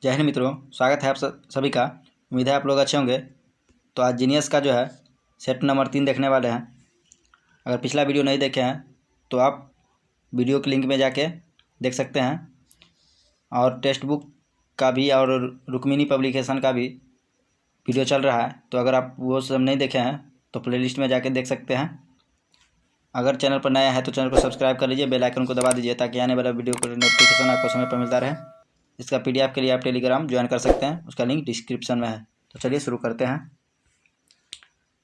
जय हिंद मित्रों, स्वागत है आप सभी का। उम्मीद है आप लोग अच्छे होंगे। तो आज जीनियस का जो है सेट नंबर 3 देखने वाले हैं। अगर पिछला वीडियो नहीं देखे हैं तो आप वीडियो के लिंक में जाके देख सकते हैं, और टेक्स्ट बुक का भी और रुक्मिणी पब्लिकेशन का भी वीडियो चल रहा है। तो अगर आप वो सब नहीं देखे हैं तो प्लेलिस्ट में जाके देख सकते हैं। अगर चैनल पर नया है तो चैनल को सब्सक्राइब कर लीजिए, बेल आइकन को दबा दीजिए ताकि आने वाला वीडियो का नोटिफिकेशन आपको समय पर मिलता रहे। इसका PDF के लिए आप टेलीग्राम ज्वाइन कर सकते हैं, उसका लिंक डिस्क्रिप्शन में है। तो चलिए शुरू करते हैं।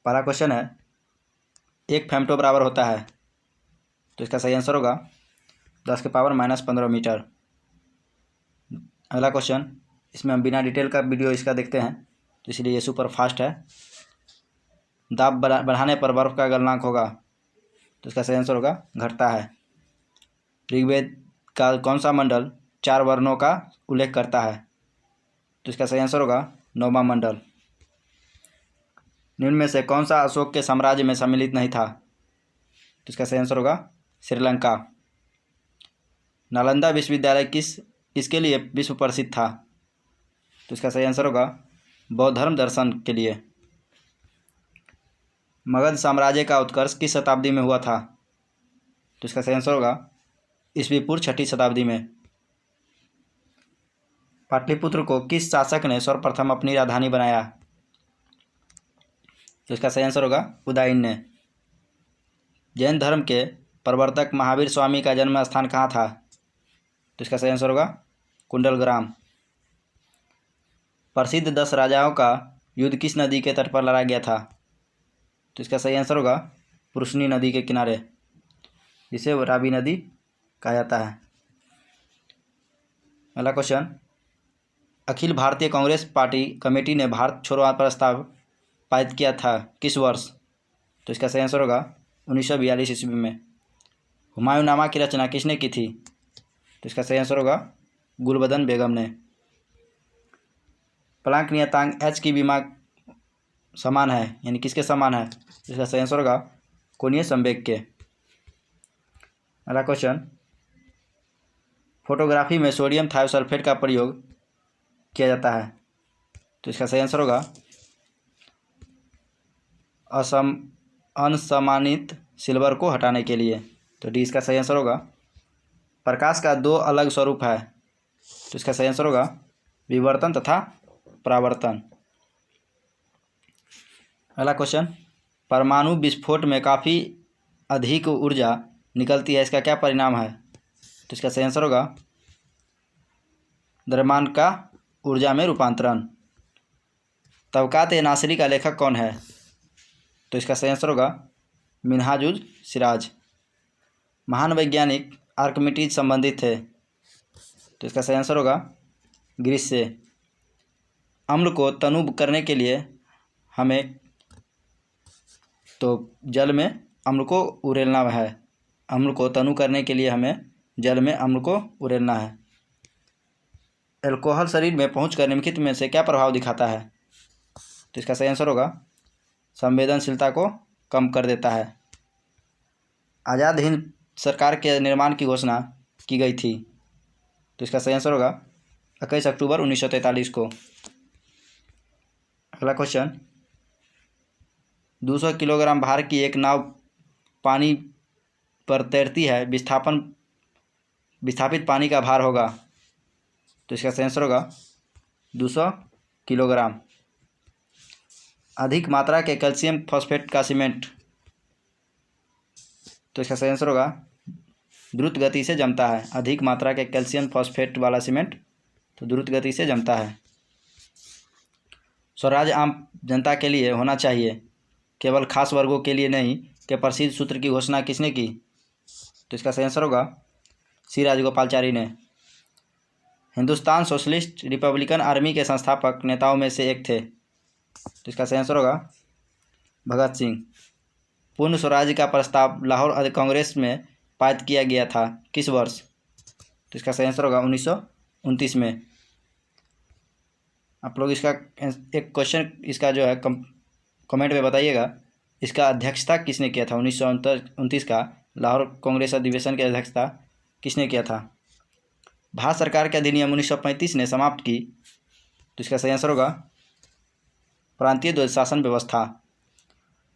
पहला क्वेश्चन है, एक फेमटो बराबर होता है, तो इसका सही आंसर होगा 10⁻⁻15 मीटर। अगला क्वेश्चन, इसमें हम बिना डिटेल का वीडियो इसका देखते हैं तो इसलिए ये सुपर फास्ट है। दाब बढ़ाने पर बर्फ़ का गलनांक होगा, तो इसका सही आंसर होगा घटता है। ऋग्वेद का कौन सा मंडल 4 वर्णों का उल्लेख करता है, तो इसका सही आंसर होगा 9वां मंडल। निम्न में से कौन सा अशोक के साम्राज्य में सम्मिलित नहीं था, तो इसका सही आंसर होगा श्रीलंका। नालंदा विश्वविद्यालय किसके लिए विश्व प्रसिद्ध था, तो इसका सही आंसर होगा बौद्ध धर्म दर्शन के लिए। मगध साम्राज्य का उत्कर्ष किस शताब्दी में हुआ था, तो इसका सही आंसर होगा ईस्वी पूर्व 6वीं शताब्दी में। पाटलिपुत्र को किस शासक ने सर्वप्रथम अपनी राजधानी बनाया, तो इसका सही आंसर होगा उदयन ने। जैन धर्म के प्रवर्तक महावीर स्वामी का जन्म स्थान कहाँ था, तो इसका सही आंसर होगा कुंडलग्राम। प्रसिद्ध 10 राजाओं का युद्ध किस नदी के तट पर लड़ा गया था, तो इसका सही आंसर होगा पुरुषनी नदी के किनारे, जिसे रावी नदी कहा जाता है। अगला question, Akhil Bharatiya Congress party committee ने भारत छोड़ो प्रस्ताव पारित किया था किस वर्ष, तो इसका सही आंसर होगा 1942 ईस्वी में। हुमायूंनामा की रचना किसने की थी, तो इसका सही आंसर होगा गुलबदन बेगम ने। प्लांक नियतांक H की विमा समान है, यानी किसके समान है, तो इसका सही आंसर होगा कोणीय संवेग के। अगला क्वेश्चन, फोटोग्राफी में सोडियम थायोसल्फेट का प्रयोग किया जाता है, तो इसका सही आंसर होगा अनसमानित सिल्वर को हटाने के लिए, तो डी इसका सही आंसर होगा। प्रकाश का 2 अलग स्वरूप है, तो इसका सही आंसर होगा विवर्तन तथा परावर्तन। अगला क्वेश्चन, परमाणु विस्फोट में काफ़ी अधिक ऊर्जा निकलती है, इसका क्या परिणाम है, तो इसका सही आंसर होगा द्रव्यमान का ऊर्जा में रूपांतरण। तबकात-ए-नासिरी का लेखक कौन है, तो इसका सही आंसर होगा मिन्हाजुल सिराज। महान वैज्ञानिक आर्किमिडीज संबंधित थे, तो इसका सही आंसर होगा ग्रीस से। अम्ल को तनु करने के लिए हमें तो जल में अम्ल को उड़ेलना है। अम्ल को तनु करने के लिए हमें जल में अम्ल को उड़ेलना है। एल्कोहल शरीर में पहुंचकर निम्नलिखित में से क्या प्रभाव दिखाता है, तो इसका सही आंसर होगा संवेदनशीलता को कम कर देता है। आज़ाद हिंद सरकार के निर्माण की घोषणा की गई थी, तो इसका सही आंसर होगा 21 अक्टूबर 1943 को। अगला क्वेश्चन, 200 किलोग्राम भार की एक नाव पानी पर तैरती है, विस्थापित पानी का भार होगा, तो इसका सही आंसर होगा 200 किलोग्राम। अधिक मात्रा के कैल्शियम फॉस्फेट का सीमेंट, तो इसका सही आंसर होगा द्रुत गति से जमता है। अधिक मात्रा के कैल्शियम फॉस्फेट वाला सीमेंट तो द्रुत गति से जमता है। स्वराज आम जनता के लिए होना चाहिए, केवल खास वर्गों के लिए नहीं, के प्रसिद्ध सूत्र की घोषणा किसने की, तो इसका सही आंसर होगा सी राजगोपालाचारी ने। हिंदुस्तान सोशलिस्ट रिपब्लिकन आर्मी के संस्थापक नेताओं में से एक थे, तो इसका सही आंसर होगा भगत सिंह। पूर्ण स्वराज का प्रस्ताव लाहौर कांग्रेस में पारित किया गया था किस वर्ष, तो इसका सही आंसर होगा 1929 में। आप लोग इसका एक क्वेश्चन इसका जो है कमेंट में बताइएगा, इसका अध्यक्षता किसने किया था। 1929 का लाहौर कांग्रेस अधिवेशन की अध्यक्षता किसने किया था। भारत सरकार के अधिनियम 1935 ने समाप्त की। तो इसका सही आंसर होगा प्रांतीय द्वैध शासन व्यवस्था।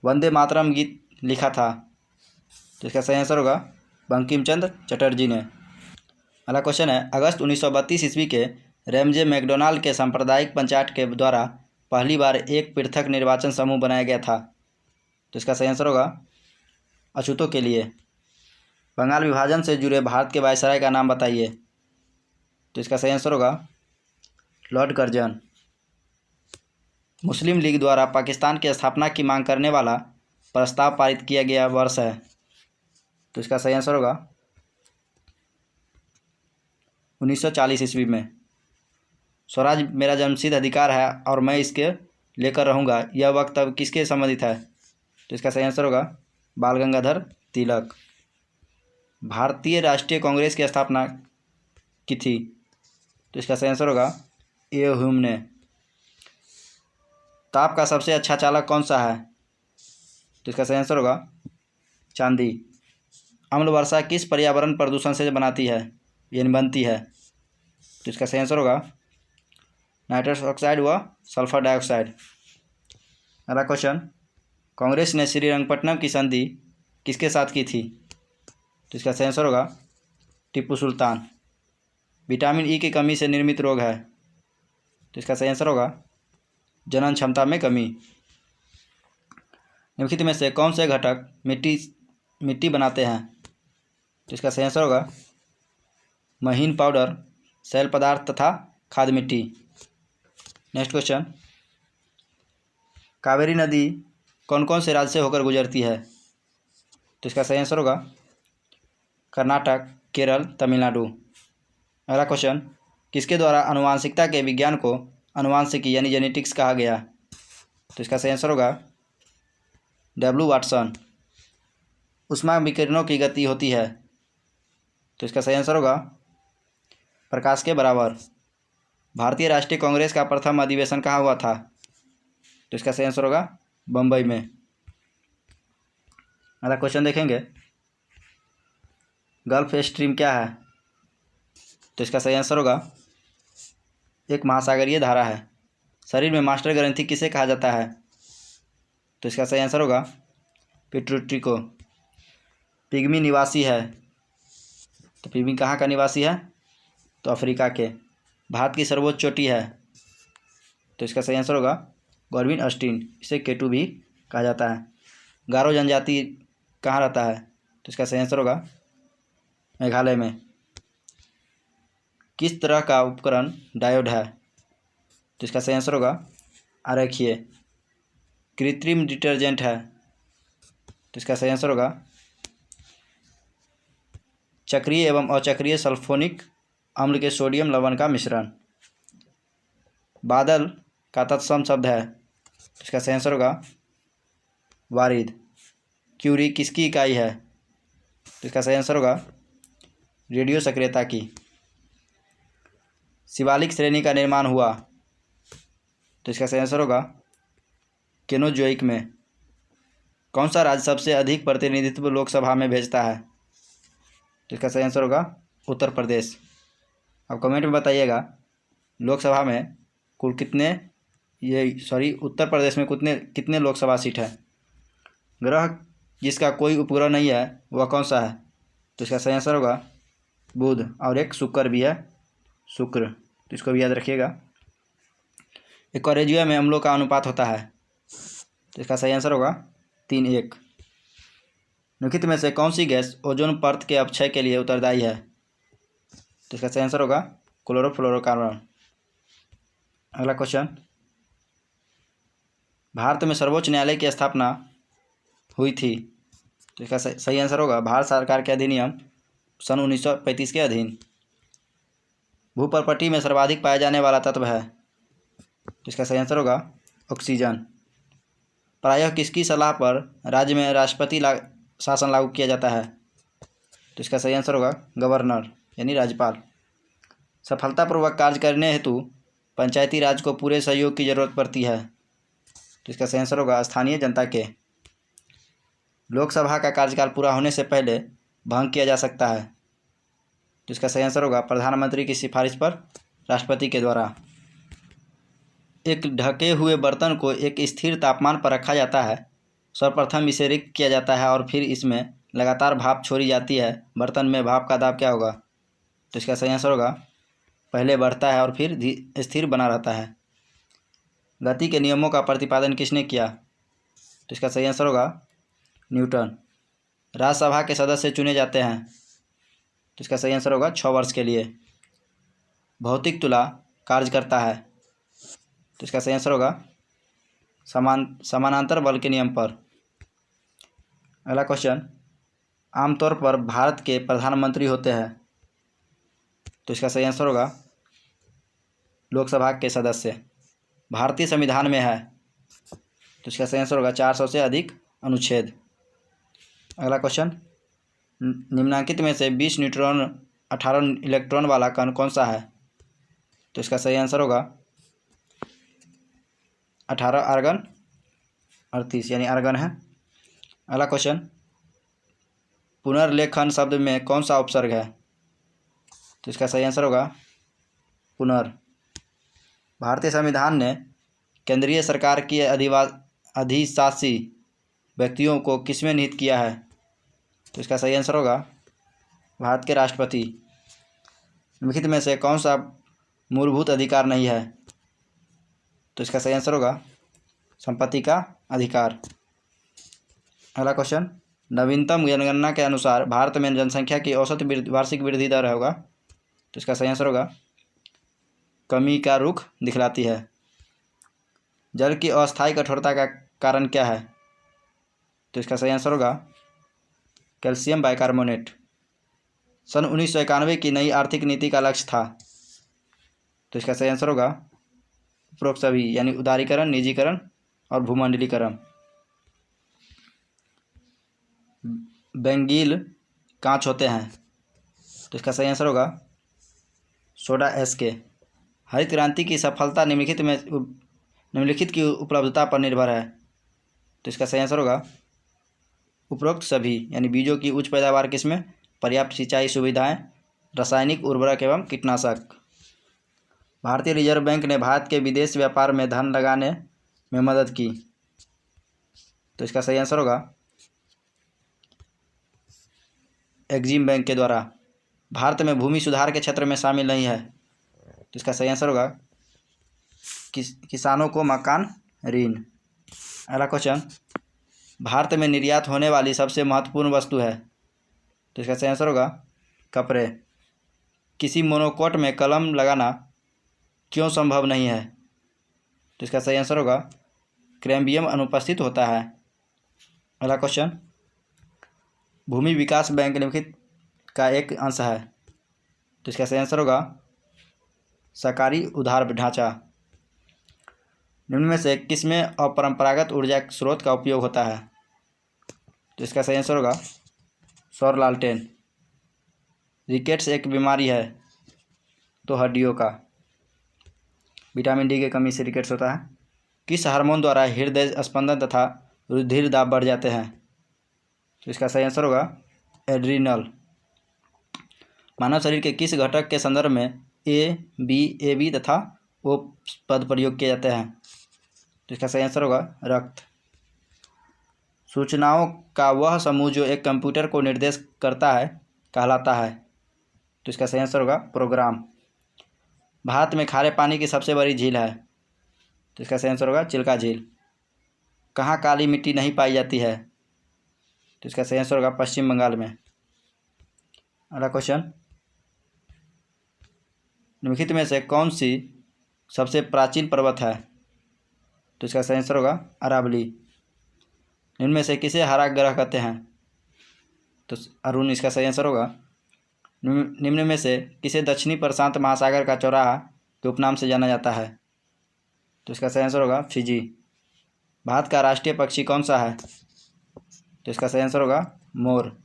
वंदे मातरम गीत लिखा था। तो इसका सही आंसर होगा बंकिम चंद्र चटर्जी ने। अगला क्वेश्चन है, अगस्त 1932 ईस्वी के रैमजे मैकडोनाल्ड के सांप्रदायिक पंचायत के द्वारा पहली बार एक पृथक निर्वाचन समूह बनाया गया था। तो इसका सही आंसर होगा अछूतों के लिए। बंगाल विभाजन से जुड़े भारत के वायसराय का नाम बताइए। तो इसका सही आंसर होगा लॉर्ड कर्जन। मुस्लिम लीग द्वारा पाकिस्तान की स्थापना की मांग करने वाला प्रस्ताव पारित किया गया वर्ष है। तो इसका सही आंसर होगा 1940 ईस्वी में। स्वराज मेरा जन्मसिद्ध अधिकार है और मैं इसके लेकर रहूँगा, यह वक्तव्य किसके संबंधित है। तो इसका सही आंसर होगा बाल गंगाधर तिलक। भारतीय राष्ट्रीय कांग्रेस की स्थापना की थी। तो इसका सही आंसर होगा ए ह्यूम ने। ताप का सबसे अच्छा चालक कौन सा है। तो इसका सही आंसर होगा चांदी। अम्ल वर्षा किस पर्यावरण प्रदूषण से बनती है। तो इसका सही आंसर होगा नाइट्रस ऑक्साइड व सल्फर डाइऑक्साइड। अगला क्वेश्चन, कांग्रेस ने श्रीरंगपट्टनम की संधि किसके साथ की थी। तो इसका सही आंसर होगा टीपू सुल्तान। विटामिन ई की कमी से निर्मित रोग है। तो इसका सही आंसर होगा जनन क्षमता में कमी। निम्नलिखित में से कौन से घटक मिट्टी बनाते हैं। तो इसका सही आंसर होगा महीन पाउडर, सेल पदार्थ तथा खाद मिट्टी। नेक्स्ट क्वेश्चन, कावेरी नदी कौन कौन से राज्य से होकर गुजरती है। तो इसका सही आंसर होगा कर्नाटक, केरल, तमिलनाडु। अगला क्वेश्चन, किसके द्वारा आनुवांशिकता के विज्ञान को आनुवांशिकी यानी जेनेटिक्स कहा गया। तो इसका सही आंसर होगा डब्ल्यू वाटसन। ऊष्मा विकिरणों की गति होती है। तो इसका सही आंसर होगा प्रकाश के बराबर। भारतीय राष्ट्रीय कांग्रेस का प्रथम अधिवेशन कहाँ हुआ था। तो इसका सही आंसर होगा बम्बई में। अगला क्वेश्चन देखेंगे, गल्फ स्ट्रीम क्या है। तो इसका सही आंसर होगा एक महासागरीय धारा है। शरीर में मास्टर ग्रंथि किसे कहा जाता है। तो इसका सही आंसर होगा पिट्यूटरी को। पिग्मी निवासी है। तो पिग्मी कहाँ का निवासी है। तो अफ्रीका के। भारत की सर्वोच्च चोटी है। तो इसका सही आंसर होगा गॉर्विन अस्टीन, इसे केटू भी कहा जाता है। गारो जनजाति कहाँ रहता है। तो इसका सही आंसर होगा मेघालय में। किस तरह का उपकरण डायोड है। तो इसका सही आंसर होगा आरेखीय। कृत्रिम डिटर्जेंट है। तो इसका सही आंसर होगा चक्रीय एवं अचक्रीय सल्फोनिक अम्ल के सोडियम लवण का मिश्रण। बादल का तत्सम शब्द है। तो इसका सही आंसर होगा वारिद। क्यूरी किसकी इकाई है। तो इसका सही आंसर होगा रेडियो सक्रियता की। शिवालिक श्रेणी का निर्माण हुआ। तो इसका सही आंसर होगा केनोजोइक में। कौन सा राज्य सबसे अधिक प्रतिनिधित्व लोकसभा में भेजता है। तो इसका सही आंसर होगा उत्तर प्रदेश। अब कमेंट में बताइएगा लोकसभा में कुल उत्तर प्रदेश में कितने लोकसभा सीट है। ग्रह जिसका कोई उपग्रह नहीं है वह कौन सा है। तो इसका सही आंसर होगा बुध, और एक शुक्र भी है, शुक्र। तो इसको भी याद रखिएगा। एक्वेरियम में अम्लों का अनुपात होता है। तो इसका सही आंसर होगा 3:1। निम्नलिखित में से कौन सी गैस ओजोन परत के अपक्षय के लिए उत्तरदायी है। तो इसका सही आंसर होगा क्लोरोफ्लोरोकार्बन। अगला क्वेश्चन, भारत में सर्वोच्च न्यायालय की स्थापना हुई थी। तो इसका सही आंसर होगा भारत सरकार के अधिनियम सन 1935 के अधीन। भूपर्पटी में सर्वाधिक पाया जाने वाला तत्व है। तो इसका सही आंसर होगा ऑक्सीजन। प्रायः किसकी सलाह पर राज्य में राष्ट्रपति शासन लागू किया जाता है। तो इसका सही आंसर होगा गवर्नर यानी राज्यपाल। सफलतापूर्वक कार्य करने हेतु पंचायती राज को पूरे सहयोग की जरूरत पड़ती है। तो इसका सही आंसर होगा स्थानीय जनता के। लोकसभा का कार्यकाल पूरा होने से पहले भंग किया जा सकता है। तो इसका सही आंसर होगा प्रधानमंत्री की सिफारिश पर राष्ट्रपति के द्वारा। एक ढके हुए बर्तन को एक स्थिर तापमान पर रखा जाता है। सर्वप्रथम इसे रिक्त किया जाता है और फिर इसमें लगातार भाप छोड़ी जाती है। बर्तन में भाप का दाब क्या होगा? तो इसका सही आंसर होगा पहले बढ़ता है और फिर स्थिर बना रहता है। गति के नियमों का प्रतिपादन किसने किया? तो इसका सही आंसर होगा न्यूटन। राज्यसभा के सदस्य चुने जाते हैं। तो इसका सही आंसर होगा 6 वर्ष के लिए। भौतिक तुला कार्य करता है। तो इसका सही आंसर होगा समानांतर बल के नियम पर। अगला क्वेश्चन, आमतौर पर भारत के प्रधानमंत्री होते हैं। तो इसका सही आंसर होगा लोकसभा के सदस्य। भारतीय संविधान में है। तो इसका सही आंसर होगा 400 से अधिक अनुच्छेद। अगला क्वेश्चन, निम्नलिखित में से 20 न्यूट्रॉन 18 इलेक्ट्रॉन वाला कण कौन सा है? तो इसका सही आंसर होगा 18 आर्गन 38 यानी आर्गन है। अगला क्वेश्चन, पुनर्लेखन शब्द में कौन सा उपसर्ग है? तो इसका सही आंसर होगा पुनर्। भारतीय संविधान ने केंद्रीय सरकार की अधिशासी व्यक्तियों को किसमें निहित किया है? तो इसका सही आंसर होगा भारत के राष्ट्रपति। निम्नलिखित में से कौन सा मूलभूत अधिकार नहीं है? तो इसका सही आंसर होगा संपत्ति का अधिकार। अगला क्वेश्चन, नवीनतम जनगणना के अनुसार भारत में जनसंख्या की औसत वार्षिक वृद्धि दर होगा। तो इसका सही आंसर होगा कमी का रुख दिखलाती है। जल की अस्थायी कठोरता का कारण क्या है? तो इसका सही आंसर होगा कैल्शियम बाइकार्बोनेट। सन 1991 की नई आर्थिक नीति का लक्ष्य था। तो इसका सही आंसर होगा उपरोक्त सभी यानी उदारीकरण, निजीकरण और भूमंडलीकरण। बेंगील कांच होते हैं। तो इसका सही आंसर होगा सोडा एस के। हरित क्रांति की सफलता निम्नलिखित की उपलब्धता पर निर्भर है। तो इसका सही आंसर होगा उपरोक्त सभी यानी बीजों की उच्च पैदावार किसमें, पर्याप्त सिंचाई सुविधाएं, रासायनिक उर्वरक एवं कीटनाशक। भारतीय रिजर्व बैंक ने भारत के विदेश व्यापार में धन लगाने में मदद की। तो इसका सही आंसर होगा एग्जिम बैंक के द्वारा। भारत में भूमि सुधार के क्षेत्र में शामिल नहीं है। तो इसका सही आंसर होगा किसानों को मकान ऋण। अगला क्वेश्चन, भारत में निर्यात होने वाली सबसे महत्वपूर्ण वस्तु है। तो इसका सही आंसर होगा कपड़े। किसी मोनोकोट में कलम लगाना क्यों संभव नहीं है? तो इसका सही आंसर होगा क्रैम्बियम अनुपस्थित होता है। अगला क्वेश्चन, भूमि विकास बैंक निम्नलिखित का एक अंश है। तो इसका सही आंसर होगा सरकारी उधार ढांचा। निम्न में से किसमें अपरंपरागत ऊर्जा स्रोत का उपयोग होता है? तो इसका सही आंसर होगा सौर लालटेन। रिकेट्स एक बीमारी है। तो हड्डियों का। विटामिन डी की कमी से रिकेट्स होता है। किस हार्मोन द्वारा हृदय स्पंदन तथा रुधिर दाब बढ़ जाते हैं? तो इसका सही आंसर होगा एड्रिनल। मानव शरीर के किस घटक के संदर्भ में ए, बी, ए बी तथा ओ पद प्रयोग किए जाते हैं? तो इसका सही आंसर होगा रक्त। सूचनाओं का वह समूह जो एक कंप्यूटर को निर्देश करता है कहलाता है। तो इसका सही आंसर होगा प्रोग्राम। भारत में खारे पानी की सबसे बड़ी झील है। तो इसका सही आंसर होगा चिल्का झील। कहाँ काली मिट्टी नहीं पाई जाती है? तो इसका सही आंसर होगा पश्चिम बंगाल में। अगला क्वेश्चन, निम्नलिखित में से कौन सी सबसे प्राचीन पर्वत है? तो इसका सही आंसर होगा अरावली। निम्न में से किसे हरा ग्रह कहते हैं? तो अरुण इसका सही आंसर होगा। निम्न में से किसे दक्षिणी प्रशांत महासागर का चौराहा के उपनाम से जाना जाता है? तो इसका सही आंसर होगा फिजी। भारत का राष्ट्रीय पक्षी कौन सा है? तो इसका सही आंसर होगा मोर।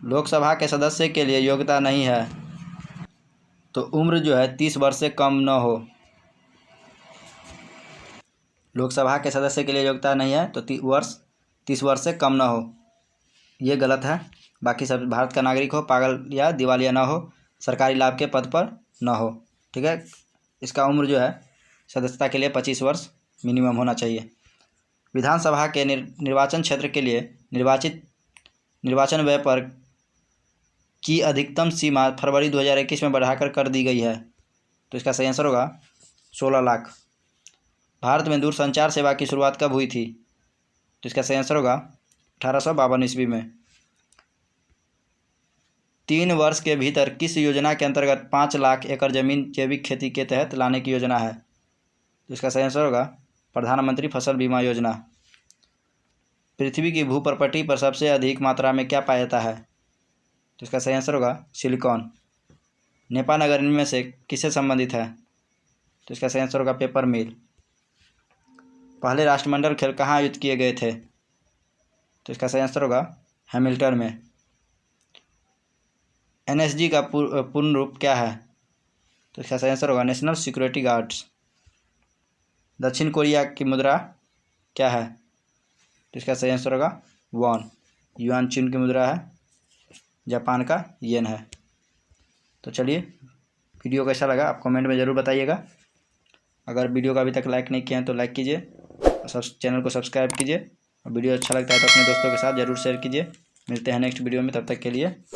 लोकसभा के सदस्य के लिए योग्यता नहीं है। तो उम्र जो है 30 वर्ष से कम न हो। लोकसभा के सदस्य के लिए योग्यता नहीं है तो 30 वर्ष से कम न हो, ये गलत है। बाकी सब भारत का नागरिक हो, पागल या दिवालिया ना हो, सरकारी लाभ के पद पर ना हो। ठीक है। इसका उम्र जो है सदस्यता के लिए 25 वर्ष मिनिमम होना चाहिए। विधानसभा के निर्वाचन क्षेत्र के लिए निर्वाचन व्यय पर की अधिकतम सीमा फरवरी 2021 में बढ़ाकर कर दी गई है। तो इसका सही आंसर होगा 16 लाख। भारत में दूरसंचार सेवा की शुरुआत कब हुई थी? तो इसका सही आंसर होगा 1852 ईस्वी में। 3 वर्ष के भीतर किस योजना के अंतर्गत 5 लाख एकड़ जमीन जैविक खेती के तहत लाने की योजना है? तो इसका सही आंसर होगा प्रधानमंत्री फसल बीमा योजना। पृथ्वी की भूप्रपट्टी पर सबसे अधिक मात्रा में क्या पाया जाता है? तो इसका सही आंसर होगा सिलिकॉन। नेपा नगर इनमें से किससे संबंधित है? तो इसका सही आंसर होगा पेपर मिल। पहले राष्ट्रमंडल खेल कहाँ आयोजित किए गए थे? तो इसका सही आंसर होगा हैमिल्टन में। एनएसजी का पूर्ण रूप क्या है? तो इसका सही आंसर होगा नेशनल सिक्योरिटी गार्ड्स। दक्षिण कोरिया की मुद्रा क्या है? तो इसका सही आंसर होगा वॉन। युआन चीन की मुद्रा है, जापान का येन है। तो चलिए, वीडियो कैसा लगा आप कमेंट में ज़रूर बताइएगा। अगर वीडियो को अभी तक लाइक नहीं किया है तो लाइक कीजिए, चैनल को सब्सक्राइब कीजिए, और वीडियो अच्छा लगता है तो अपने दोस्तों के साथ ज़रूर शेयर कीजिए। मिलते हैं नेक्स्ट वीडियो में, तब तक के लिए